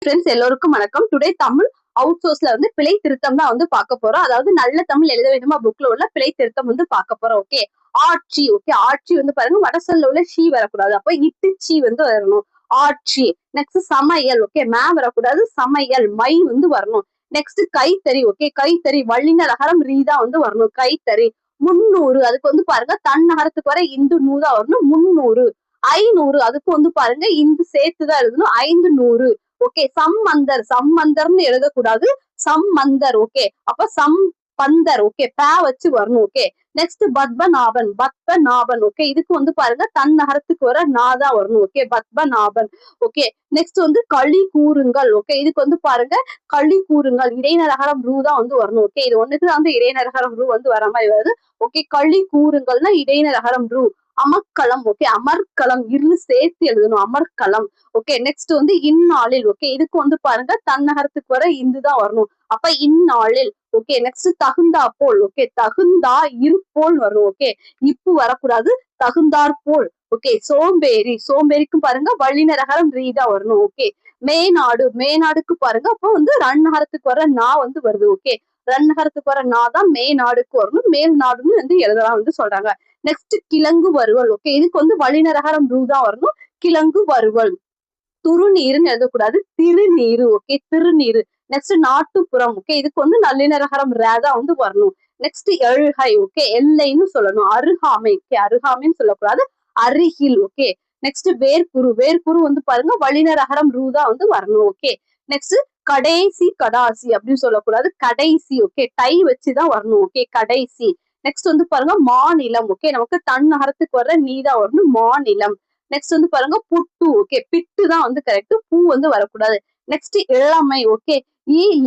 Friends எல்லோருக்கும் வணக்கம். Today Tamil out சோர்ஸ்ல வந்து பிழை திருத்தம் தான் வந்து பார்க்க போறோம். அதாவது நல்ல தமிழ் எழுத வேண்டுமா புக்ல உள்ள பிழை திருத்தம் வந்து பார்க்க போறோம். ஓகே, ஆட்சி. ஓகே, ஆட்சி வந்து பாருங்க வடசொல்ல உள்ள ஷீ வரக்கூடாது. அப்ப இட்டு சீ வந்து வரணும். ஆட்சி. நெக்ஸ்ட் சமையல். ஓகே, மே வரக்கூடாது. சமையல். மை வந்து வரணும். நெக்ஸ்ட் கைத்தறி. ஓகே, கைத்தறி வள்ளின ரகரம் ரீதா வந்து வரணும். கைத்தறி. 300 அதுக்கு வந்து பாருங்க தன் நகரத்துக்கு வர இந்து நூதா வரணும். 300. 500 அதுக்கு வந்து பாருங்க இந்து சேர்த்துதான் எழுதணும். 500. ஓகே, சம்மந்தர். சம்மந்தர்னு எழுதக்கூடாது. சம்மந்தர். ஓகே, அப்ப பந்தர். ஓகே, பே வச்சு வரணும். Okay, next Padmanabhan. Padmanabhan. Okay, இதுக்கு வந்து பாருங்க தன் நகரத்துக்கு வர நாதா வரணும். ஓகே, பத்மநாபன். ஓகே, நெக்ஸ்ட் வந்து களி கூறுங்கள். ஓகே, இதுக்கு வந்து பாருங்க களி கூறுங்கள் இடைநரகரம் ரூ தான் வந்து வரணும். ஓகே, இது ஒண்ணுக்கு வந்து இடைநரகரம் ரூ வந்து வர மாதிரி வருது. ஓகே, களி கூறுங்கள்னா இடைநரகரம் ரூ. அமர்க்களம். ஓகே, அமர்க்களம் இரு சேர்த்து எழுதணும். அமர்க்களம். ஓகே, நெக்ஸ்ட் வந்து இந்நாளில். ஓகே, இதுக்கு வந்து பாருங்க தன்னகரத்துக்கு வர இந்துதான் வரணும். அப்ப இந்நாளில். ஓகே, நெக்ஸ்ட் தகுந்தா போல். ஓகே, தகுந்தா இருப்போல் வரும். ஓகே, இப்பு வரக்கூடாது. தகுந்தார் போல். ஓகே, சோம்பேறி. சோம்பேறிக்கும் பாருங்க வள்ளினரகரம் ரீதா வரணும். ஓகே, மேநாடு. மேநாடுக்கு பாருங்க அப்போ வந்து ரன்னகரத்துக்கு வர நா வந்து வருது. ஓகே, ரன்னகரத்துக்கு வர நா தான் மேநாடுக்கு வரணும். மேல் நாடுன்னு வந்து எழுதலாம் வந்து சொல்றாங்க. நெக்ஸ்ட் கிழங்கு வறுவல். ஓகே, இதுக்கு வந்து வள்ளினரகரம் ரூ தான் வரணும். கிழங்கு வறுவல். துருநீருன்னு எழுதக்கூடாது. திருநீரு. ஓகே, திருநீரு. நெக்ஸ்ட் நாட்டுப்புறம். ஓகே, இதுக்கு வந்து நல்லினரகரம் ரேதா வந்து வரணும். நெக்ஸ்ட் எழுகை. ஓகே, எல்லைன்னு சொல்லணும். அருகாமை. ஓகே, அருகாமைன்னு சொல்லக்கூடாது. அருகில். Okay, next வேர்க்குரு. வேர்க்குரு வந்து பாருங்க வள்ளினரகரம் ரூதா வந்து வரணும். ஓகே, நெக்ஸ்ட் கடைசி. கடாசி அப்படின்னு சொல்லக்கூடாது. கடைசி. ஓகே, டை வச்சுதான் வரணும். ஓகே, கடைசி. நெக்ஸ்ட் வந்து பாருங்க மாநிலம். ஓகே, நமக்கு தன் நகரத்துக்கு வர்ற நீதான் வரணும். மாநிலம். நெக்ஸ்ட் வந்து பாருங்க புட்டு. ஓகே, பிட்டு தான் வந்து கரெக்ட். பூ வந்து வரக்கூடாது. நெக்ஸ்ட் இளமை. ஓகே,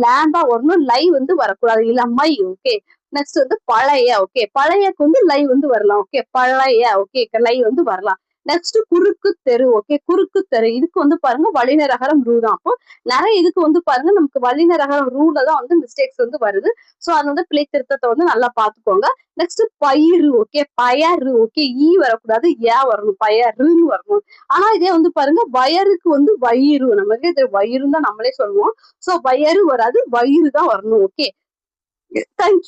லேண்டா வரணும். லை வந்து வரக்கூடாது. இளமை. ஓகே, நெக்ஸ்ட் வந்து பழைய. ஓகே, பழையக்கு வந்து லை வந்து வரலாம். ஓகே, பழைய. ஓகே, லை வந்து வரலாம். நெக்ஸ்ட் குறுக்கு தெரு. ஓகே, குறுக்கு தெரு. இதுக்கு வந்து பாருங்க வல்லினரகரம் ரூ தான். அப்போ நிறைய இதுக்கு வந்து பாருங்க நமக்கு வல்லினரகரம் ரூல தான் வந்து மிஸ்டேக்ஸ் வந்து வருது. சோ அது வந்து பிழை திருத்தத்தை வந்து நல்லா பாத்துக்கோங்க. நெக்ஸ்ட் பயிறு. ஓகே, பயறு. ஓகே, வரக்கூடாது. வரணும். பயருன்னு வரணும். ஆனா இதே வந்து பாருங்க வயருக்கு வந்து வயிறு. நமக்கு இது வயிறுன்னு தான் நம்மளே சொல்லுவோம். சோ வயறு வராது. வயிறு தான் வரணும். Okay, thank you.